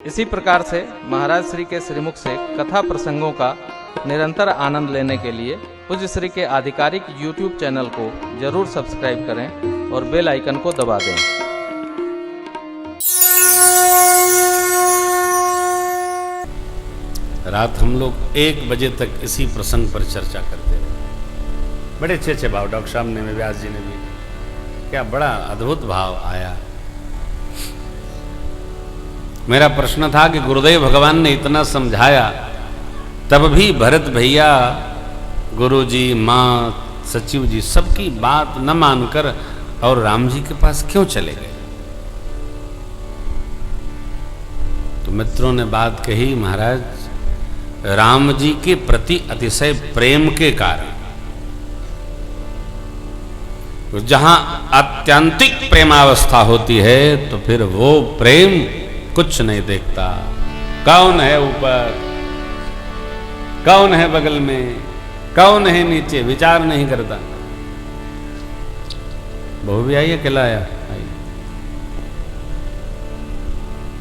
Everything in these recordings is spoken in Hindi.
इसी प्रकार से महाराज श्री के श्रीमुख से कथा प्रसंगों का निरंतर आनंद लेने के लिए पूज्य श्री के आधिकारिक YouTube चैनल को जरूर सब्सक्राइब करें और बेल आइकन को दबा दें। रात हम लोग 1 बजे तक इसी प्रसंग पर चर्चा करते रहे। बड़े अच्छे अच्छे भाव डॉक्टर साहब ने, व्यास जी ने भी, क्या बड़ा अद्भुत भाव आया। मेरा प्रश्न था कि गुरुदेव भगवान ने इतना समझाया, तब भी भरत भैया, गुरुजी, माँ, सचिव जी सबकी बात न मानकर और राम जी के पास क्यों चले गए? तो मित्रों ने बात कही, महाराज राम जी के प्रति अतिशय प्रेम के कारण, जहां अत्यंतिक प्रेमावस्था होती है तो फिर वो प्रेम कुछ नहीं देखता। कौन है ऊपर, कौन है बगल में, कौन है नीचे, विचार नहीं करता। बहू भी आई है, खिलाया आई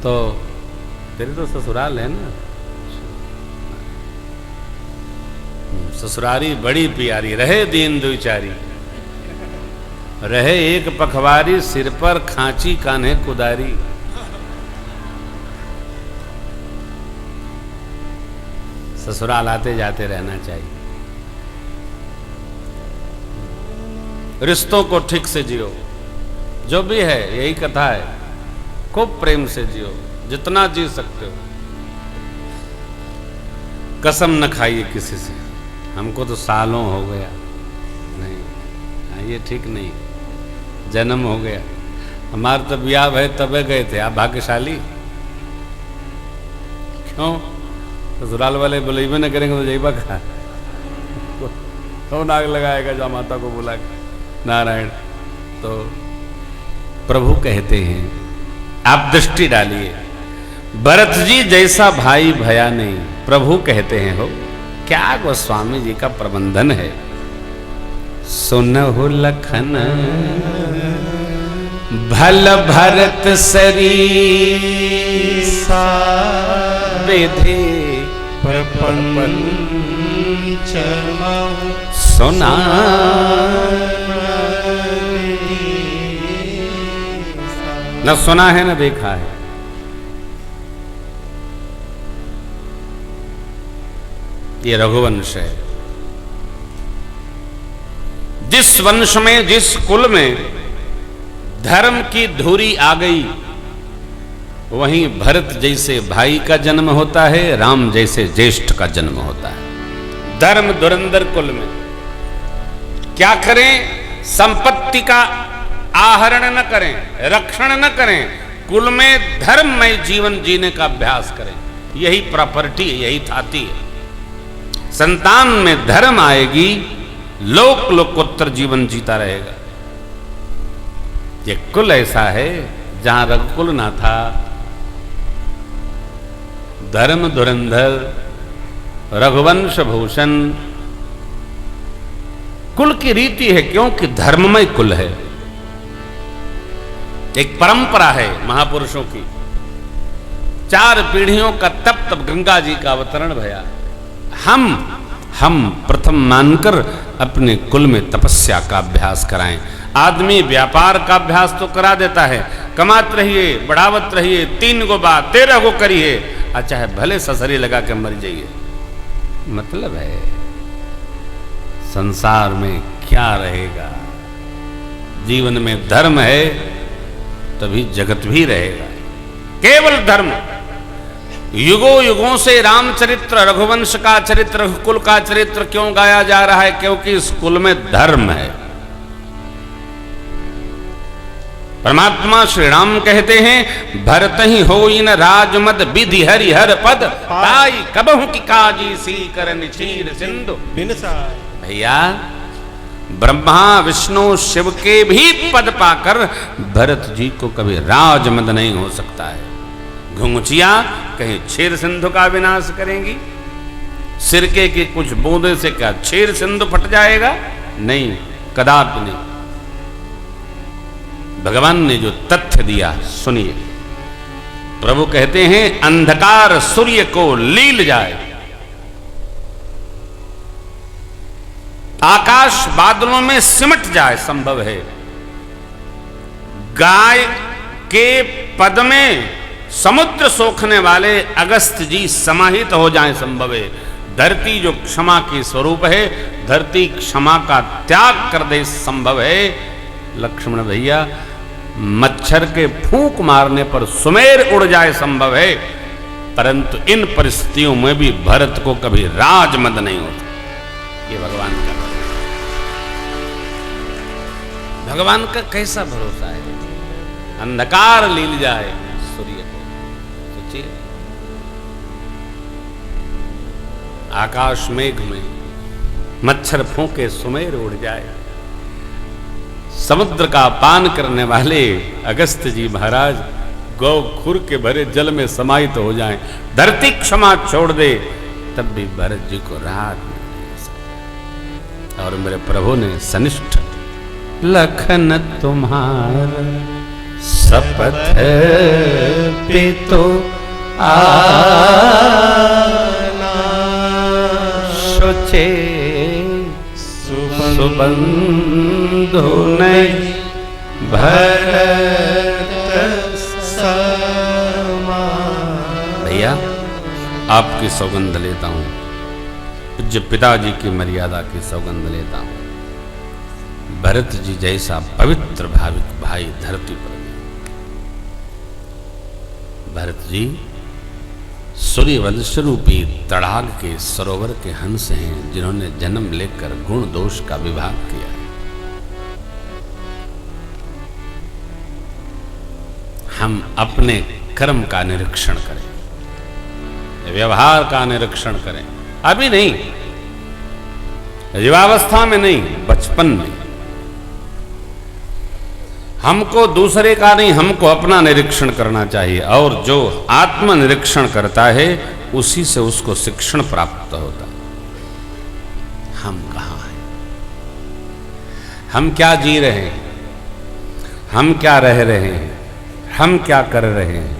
तो तेरी तो ससुराल है ना। ससुरारी बड़ी प्यारी, रहे दीन दुचारी, रहे एक पखवारी, सिर पर खांची कान्हे कुदारी। ससुराल आते जाते रहना चाहिए। रिश्तों को ठीक से जियो, जो भी है यही कथा है, खूब प्रेम से जियो, जितना जी सकते हो। कसम न खाइए किसी से, हमको तो सालों हो गया, नहीं ये ठीक नहीं, जन्म हो गया। हमारे तो ब्याह है तबे गए थे, आप भाग्यशाली। क्यों? ससुराल वाले बुलाइबे न करेंगे तो जईबा खा तो नाग लगाएगा जा माता को बुला के, नारायण। तो प्रभु कहते हैं, आप दृष्टि डालिए, भरत जी जैसा भाई भया नहीं। प्रभु कहते हैं, हो क्या गोस्वामी जी का प्रबंधन है। सुनहु लखन भल भरत सरीसा, विधि प्रपंच सुना। न सुना है न देखा है। ये रघुवंश है। जिस वंश में, जिस कुल में धर्म की धुरी आ गई, वहीं भरत जैसे भाई का जन्म होता है, राम जैसे ज्येष्ठ का जन्म होता है। धर्म धुरंधर कुल में क्या करें? संपत्ति का आहरण न करें, रक्षण न करें, कुल में धर्ममय जीवन जीने का अभ्यास करें। यही प्रॉपर्टी है, यही थाती है। संतान में धर्म आएगी, लोक लोकोत्तर जीवन जीता रहेगा। ये कुल ऐसा है जहां रघुकुल ना था, धर्म धुरंधर, रघुवंश भूषण कुल की रीति है, क्योंकि धर्ममय कुल है। एक परंपरा है महापुरुषों की। 4 पीढ़ियों का तप तप गंगा जी का अवतरण भया। हम प्रथम मानकर अपने कुल में तपस्या का अभ्यास कराएं। आदमी व्यापार का अभ्यास तो करा देता है, कमात रहिए, बढ़ावत रहिए, 3 गो बात 13 गो करिए, अच्छा है भले ससरी लगा के मर जाइए। मतलब है संसार में क्या रहेगा? जीवन में धर्म है तभी जगत भी रहेगा। केवल धर्म। युगों युगों से रामचरित्र, रघुवंश का चरित्र, रघुकुल का चरित्र क्यों गाया जा रहा है? क्योंकि इस कुल में धर्म है। परमात्मा श्री राम कहते हैं, भरत ही होई न राजमद विधि हरि हर पद पाई, कबहु की काजी सी कर निचीर सिंधु बिनसाई। भैया ब्रह्मा विष्णु शिव के भी पद पाकर भरत जी को कभी राजमद नहीं हो सकता है। घुंघचिया कहीं क्षीर सिंधु का विनाश करेंगी? सिरके की कुछ बूंदे से क्या क्षीर सिंधु फट जाएगा? नहीं, कदापि नहीं। भगवान ने जो तथ्य दिया सुनिए। प्रभु कहते हैं अंधकार सूर्य को लील जाए, आकाश बादलों में सिमट जाए संभव है, गाय के पद में समुद्र सोखने वाले अगस्त जी समाहित हो जाएं संभव है। धरती जो क्षमा की स्वरूप है, धरती क्षमा का त्याग कर दे संभव है। लक्ष्मण भैया, मच्छर के फूंक मारने पर सुमेर उड़ जाए संभव है, परंतु इन परिस्थितियों में भी भरत को कभी राजमद नहीं होता। ये भगवान का कैसा भरोसा है। अंधकार लील जाए सूर्य को, सोचिए आकाश मेघ में मच्छर फूंके सुमेर उड़ जाए, समुद्र का पान करने वाले अगस्त जी महाराज गौ खुर के भरे जल में समाहित हो जाएं, धरती क्षमा छोड़ दे, तब भी भरत जी को राहत नहीं। और मेरे प्रभु ने सनिष्ठ लखन तुम्हारा शपथ पे तो आना, सोचे सुबंधु नहीं भरत समा। भैया आपकी सौगंध लेता हूं, पूज्य पिताजी की मर्यादा की सौगंध लेता हूं, भरत जी जैसा पवित्र भाविक भाई धरती पर नहीं। भरत जी सूर्यवंश रूपी तड़ाग के सरोवर के हंस हैं, जिन्होंने जन्म लेकर गुण दोष का विभाग किया है। हम अपने कर्म का निरीक्षण करें, व्यवहार का निरीक्षण करें, अभी नहीं, युवावस्था में नहीं, बचपन में। हमको दूसरे का नहीं, हमको अपना निरीक्षण करना चाहिए, और जो आत्मनिरीक्षण करता है उसी से उसको शिक्षण प्राप्त होता है। हम कहाँ हैं, हम क्या जी रहे हैं, हम क्या रह रहे हैं, हम क्या कर रहे हैं,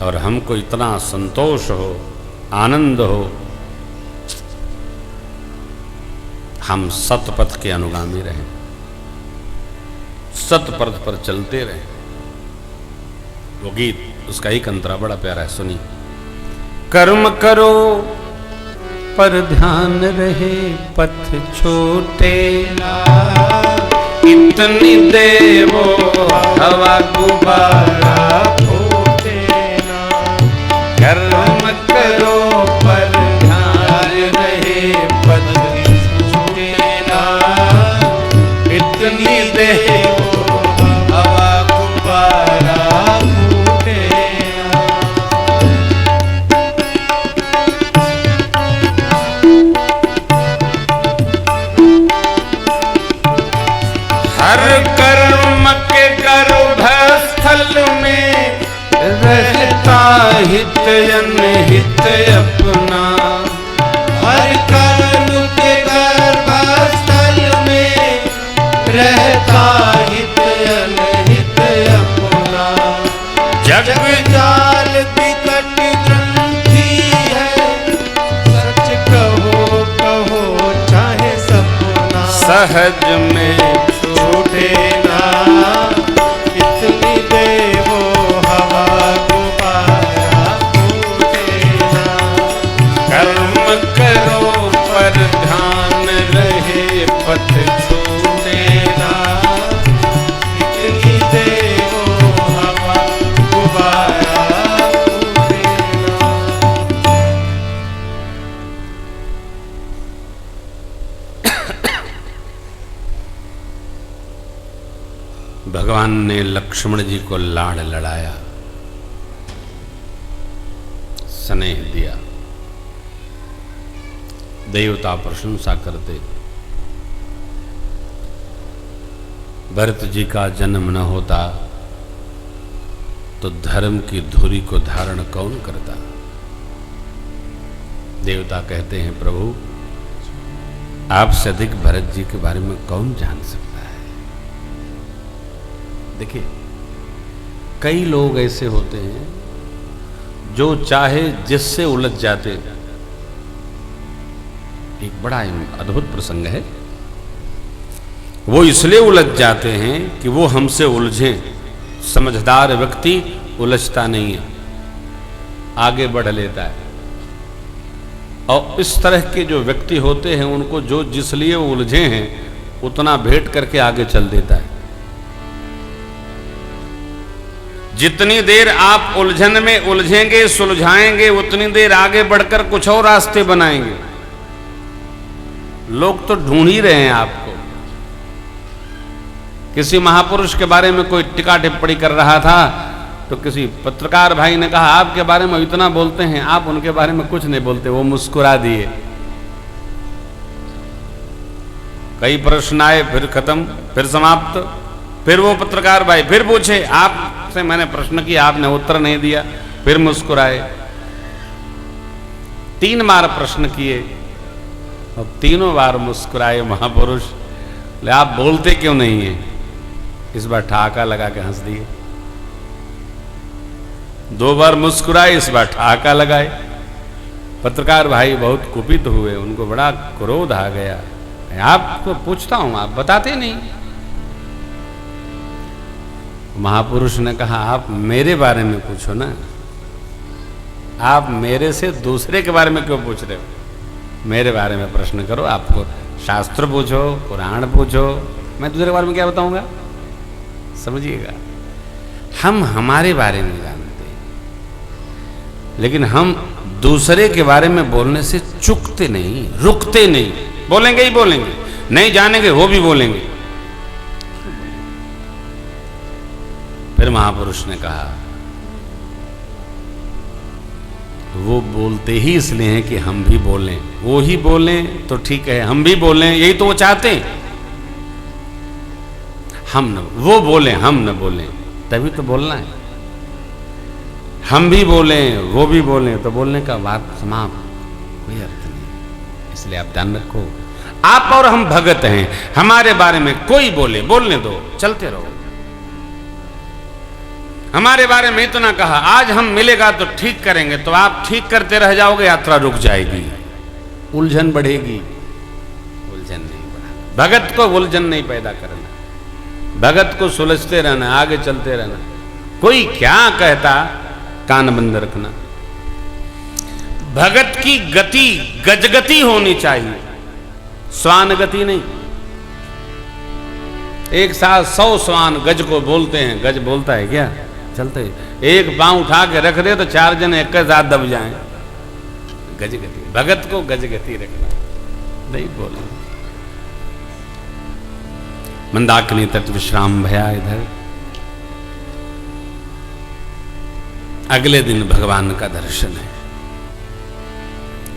और हमको इतना संतोष हो, आनंद हो, हम सतपथ के अनुगामी रहें, सतपथ पर चलते रहें। वो गीत, उसका एक अंतरा बड़ा प्यारा है, सुनिए। कर्म करो पर ध्यान रहे, पथ छोटे ना, इतनी देवो हवा गुब्बारा फूटे ना। कर्म करो पर ध्यान रहे, पथ छोटे ना, इतनी देवो रहता हित अनहित अपना। हर कर्म के गर्भस्थल में रहता हित अनहित अपना। जग जाल विकट ग्रंथि है, सच कहो कहो चाहे सपना। सहज में छूटे ना, इतनी देवो हवा गुब्बारा फूटे ना। कर्म करो पर ध्यान रहे, पथ छूटे ना, इतनी देवो हवा गुब्बारा फूटे ना। भगवान ने लक्ष्मण जी को लाड़ लड़ाया, स्नेह दिया, देवता प्रशंसा करते। भरत जी का जन्म न होता तो धर्म की धुरी को धारण कौन करता। देवता कहते हैं, प्रभु आपसे अधिक भरत जी के बारे में कौन जान सकता है। देखिए, कई लोग ऐसे होते हैं जो चाहे जिससे उलझ जाते। एक बड़ा अद्भुत प्रसंग है। वो इसलिए उलझ जाते हैं कि वो हमसे उलझे। समझदार व्यक्ति उलझता नहीं है, आगे बढ़ लेता है। और इस तरह के जो व्यक्ति होते हैं उनको जो जिस लिए वो उलझे हैं उतना भेंट करके आगे चल देता है। जितनी देर आप उलझन में उलझेंगे, सुलझाएंगे, उतनी देर आगे बढ़कर कुछ और रास्ते बनाएंगे। लोग तो ढूंढ ही रहे हैं आपको। किसी महापुरुष के बारे में कोई टिका टिप्पणी कर रहा था तो किसी पत्रकार भाई ने कहा आपके बारे में इतना बोलते हैं, आप उनके बारे में कुछ नहीं बोलते। वो मुस्कुरा दिए। कई प्रश्न आए, फिर खत्म, फिर समाप्त। फिर वो पत्रकार भाई फिर पूछे, आपसे मैंने प्रश्न किया, आपने उत्तर नहीं दिया। फिर मुस्कुराए। 3 बार प्रश्न किए और तीनों बार मुस्कुराए महापुरुष। ले आप बोलते क्यों नहीं है? इस बार ठहाका लगा के हंस दिए। 2 बार मुस्कुराए, इस बार ठहाका लगाए। पत्रकार भाई बहुत कुपित हुए, उनको बड़ा क्रोध आ गया। आपको पूछता हूं, आप बताते नहीं। महापुरुष ने कहा आप मेरे बारे में पूछो ना, आप मेरे से दूसरे के बारे में क्यों पूछ रहे हो? मेरे बारे में प्रश्न करो। आपको शास्त्र पूछो, पुराण पूछो, मैं दूसरे के बारे में क्या बताऊंगा? समझिएगा, हम हमारे बारे में जानते हैं, लेकिन हम दूसरे के बारे में बोलने से चूकते नहीं, रुकते नहीं। बोलेंगे ही बोलेंगे, नहीं जानेंगे वो भी बोलेंगे। फिर महापुरुष ने कहा वो बोलते ही इसलिए हैं कि हम भी बोलें। वो ही बोलें तो ठीक है, हम भी बोलें, यही तो वो चाहते हैं। हम न वो बोलें, हम न बोलें, तभी तो बोलना है। हम भी बोलें, वो भी बोलें, तो बोलने का बात समाप्त, कोई अर्थ नहीं। इसलिए आप ध्यान रखो, आप और हम भगत हैं। हमारे बारे में कोई बोले, बोलने दो, चलते रहो। हमारे बारे में इतना कहा, आज हम मिलेगा तो ठीक करेंगे, तो आप ठीक करते रह जाओगे, यात्रा रुक जाएगी, उलझन बढ़ेगी। उलझन नहीं बढ़ाना, भगत को उलझन नहीं पैदा करना, भगत को सुलझते रहना, आगे चलते रहना। कोई क्या कहता कान बंद रखना। भगत की गति गजगति होनी चाहिए, श्वान गति नहीं। एक साथ 100 श्वान गज को बोलते हैं, गज बोलता है क्या? चलते एक पांव उठा के रख दे तो 4 जन एक साथ दब जाएं। गजगति, भगत को गजगति रखना, नहीं बोलना। मंदाकिनी तट विश्राम भया इधर। अगले दिन भगवान का दर्शन है।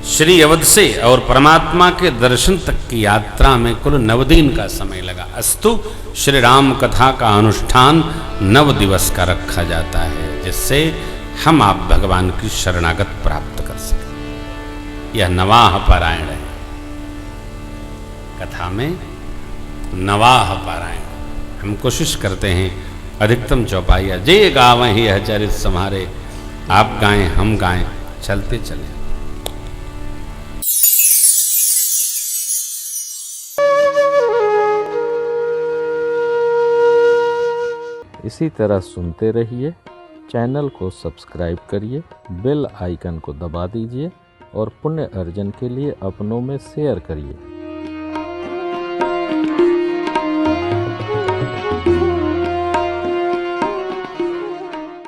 श्री अवध से और परमात्मा के दर्शन तक की यात्रा में कुल 9 दिन का समय लगा। अस्तु श्री राम कथा का अनुष्ठान 9 दिवस का रखा जाता है, जिससे हम आप भगवान की शरणागत प्राप्त कर सकें। यह नवाह पारायण है। कथा में नवाह पारायण हम कोशिश करते हैं अधिकतम चौपाइया। जे गावें ही यह चरित सम्हारे, आप गाएं हम गाएं, चलते चले। इसी तरह सुनते रहिए। चैनल को सब्सक्राइब करिए, बेल आइकन को दबा दीजिए और पुण्य अर्जन के लिए अपनों में शेयर करिए।